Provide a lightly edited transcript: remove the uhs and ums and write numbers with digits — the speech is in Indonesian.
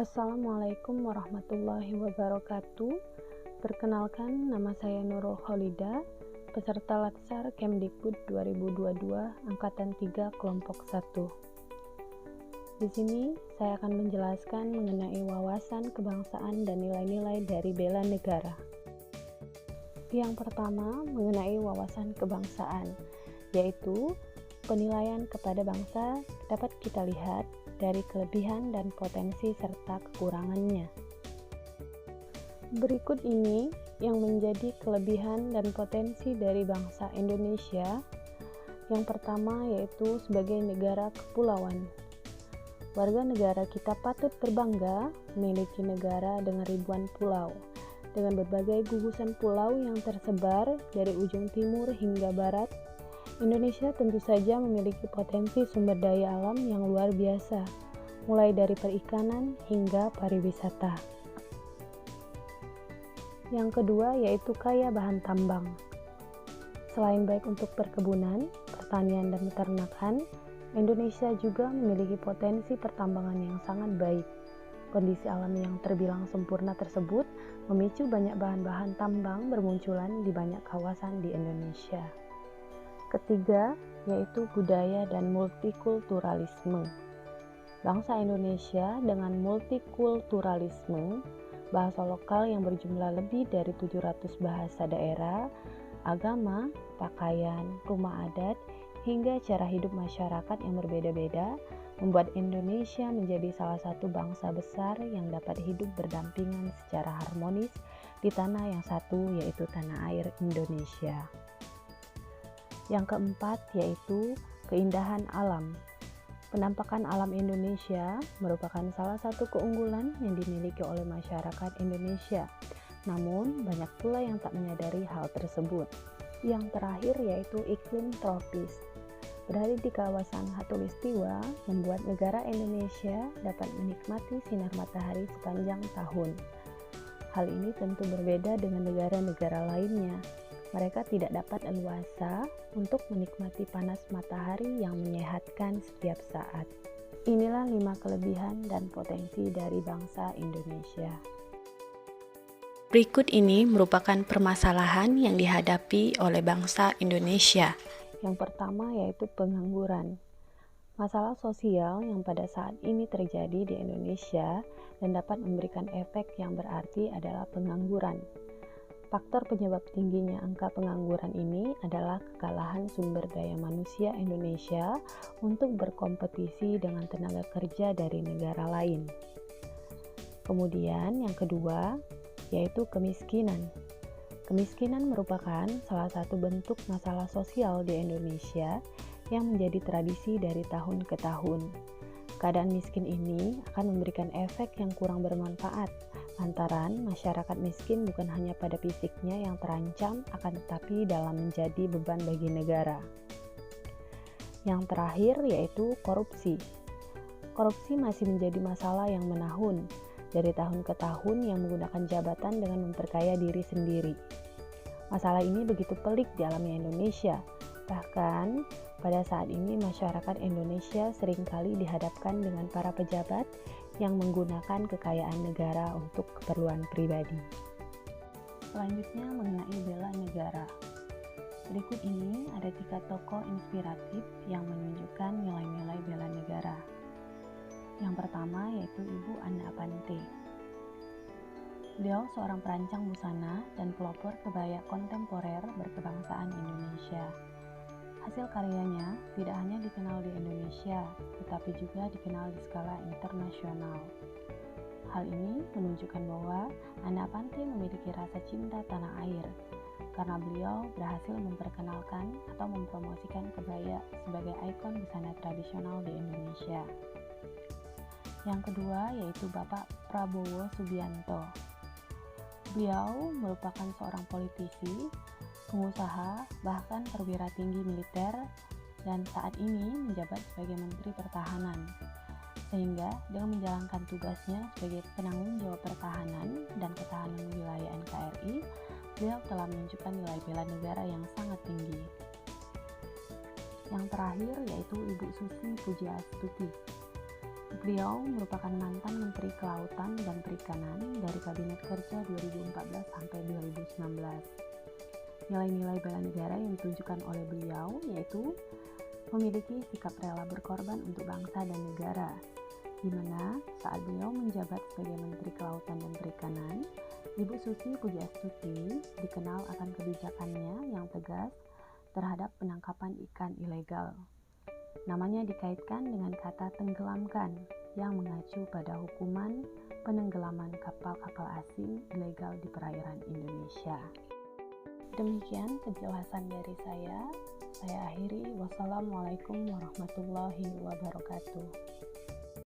Assalamualaikum warahmatullahi wabarakatuh. Perkenalkan, nama saya Nurul Khalida, peserta Latsar Kemdikbud 2022 Angkatan 3 Kelompok 1. Di sini saya akan menjelaskan mengenai wawasan kebangsaan dan nilai-nilai dari bela negara. Yang pertama, mengenai wawasan kebangsaan, yaitu penilaian kepada bangsa dapat kita lihat dari kelebihan dan potensi serta kekurangannya. Berikut ini yang menjadi kelebihan dan potensi dari bangsa Indonesia. Yang pertama yaitu sebagai negara kepulauan. Warga negara kita patut berbangga memiliki negara dengan ribuan pulau, dengan berbagai gugusan pulau yang tersebar dari ujung timur hingga barat. Indonesia tentu saja memiliki potensi sumber daya alam yang luar biasa, mulai dari perikanan hingga pariwisata. Yang kedua yaitu kaya bahan tambang. Selain baik untuk perkebunan, pertanian, dan peternakan, Indonesia juga memiliki potensi pertambangan yang sangat baik. Kondisi alam yang terbilang sempurna tersebut memicu banyak bahan-bahan tambang bermunculan di banyak kawasan di Indonesia. Ketiga, yaitu budaya dan multikulturalisme. Bangsa Indonesia dengan multikulturalisme, bahasa lokal yang berjumlah lebih dari 700 bahasa daerah, agama, pakaian, rumah adat, hingga cara hidup masyarakat yang berbeda-beda, membuat Indonesia menjadi salah satu bangsa besar yang dapat hidup berdampingan secara harmonis di tanah yang satu, yaitu tanah air Indonesia. Yang keempat yaitu keindahan alam. Penampakan alam Indonesia merupakan salah satu keunggulan yang dimiliki oleh masyarakat Indonesia. Namun, banyak pula yang tak menyadari hal tersebut. Yang terakhir yaitu iklim tropis. Berada di kawasan Khatulistiwa membuat negara Indonesia dapat menikmati sinar matahari sepanjang tahun. Hal ini tentu berbeda dengan negara-negara lainnya. Mereka tidak dapat leluasa untuk menikmati panas matahari yang menyehatkan setiap saat. Inilah 5 kelebihan dan potensi dari bangsa Indonesia. Berikut ini merupakan permasalahan yang dihadapi oleh bangsa Indonesia. Yang pertama yaitu pengangguran. Masalah sosial yang pada saat ini terjadi di Indonesia dan dapat memberikan efek yang berarti adalah pengangguran. Faktor penyebab tingginya angka pengangguran ini adalah kekalahan sumber daya manusia Indonesia untuk berkompetisi dengan tenaga kerja dari negara lain. Kemudian yang kedua, yaitu kemiskinan. Kemiskinan merupakan salah satu bentuk masalah sosial di Indonesia yang menjadi tradisi dari tahun ke tahun. Keadaan miskin ini akan memberikan efek yang kurang bermanfaat, lantaran masyarakat miskin bukan hanya pada fisiknya yang terancam, akan tetapi dalam menjadi beban bagi negara. Yang terakhir yaitu korupsi. Korupsi masih menjadi masalah yang menahun dari tahun ke tahun yang menggunakan jabatan dengan memperkaya diri sendiri. Masalah ini begitu pelik dialami Indonesia. Bahkan pada saat ini masyarakat Indonesia seringkali dihadapkan dengan para pejabat yang menggunakan kekayaan negara untuk keperluan pribadi. Selanjutnya mengenai bela negara. Berikut ini ada 3 tokoh inspiratif yang menunjukkan nilai-nilai bela negara. Yang pertama yaitu Ibu Anna Apanti. Beliau seorang perancang busana dan pelopor kebaya kontemporer berkebangsaan Indonesia. Hasil karyanya tidak hanya dikenal di Indonesia, tetapi juga dikenal di skala internasional. Hal ini menunjukkan bahwa Anna Apanti memiliki rasa cinta tanah air, karena beliau berhasil memperkenalkan atau mempromosikan kebaya sebagai ikon busana tradisional di Indonesia. Yang kedua yaitu Bapak Prabowo Subianto. Beliau merupakan seorang politisi, pengusaha, bahkan perwira tinggi militer, dan saat ini menjabat sebagai Menteri Pertahanan. Sehingga dengan menjalankan tugasnya sebagai penanggung jawab pertahanan dan ketahanan wilayah NKRI, beliau telah menunjukkan nilai bela negara yang sangat tinggi. Yang terakhir yaitu Ibu Susi Pujiastuti. Beliau merupakan mantan Menteri Kelautan dan Perikanan dari Kabinet Kerja 2014 sampai 2019. Nilai-nilai bela negara yang ditunjukkan oleh beliau yaitu memiliki sikap rela berkorban untuk bangsa dan negara, di mana saat beliau menjabat sebagai Menteri Kelautan dan Perikanan, Ibu Susi Pujiastuti dikenal akan kebijakannya yang tegas terhadap penangkapan ikan ilegal. Namanya dikaitkan dengan kata tenggelamkan yang mengacu pada hukuman penenggelaman kapal-kapal asing ilegal di perairan Indonesia. Demikian penjelasan dari saya. Saya akhiri. Wassalamualaikum warahmatullahi wabarakatuh.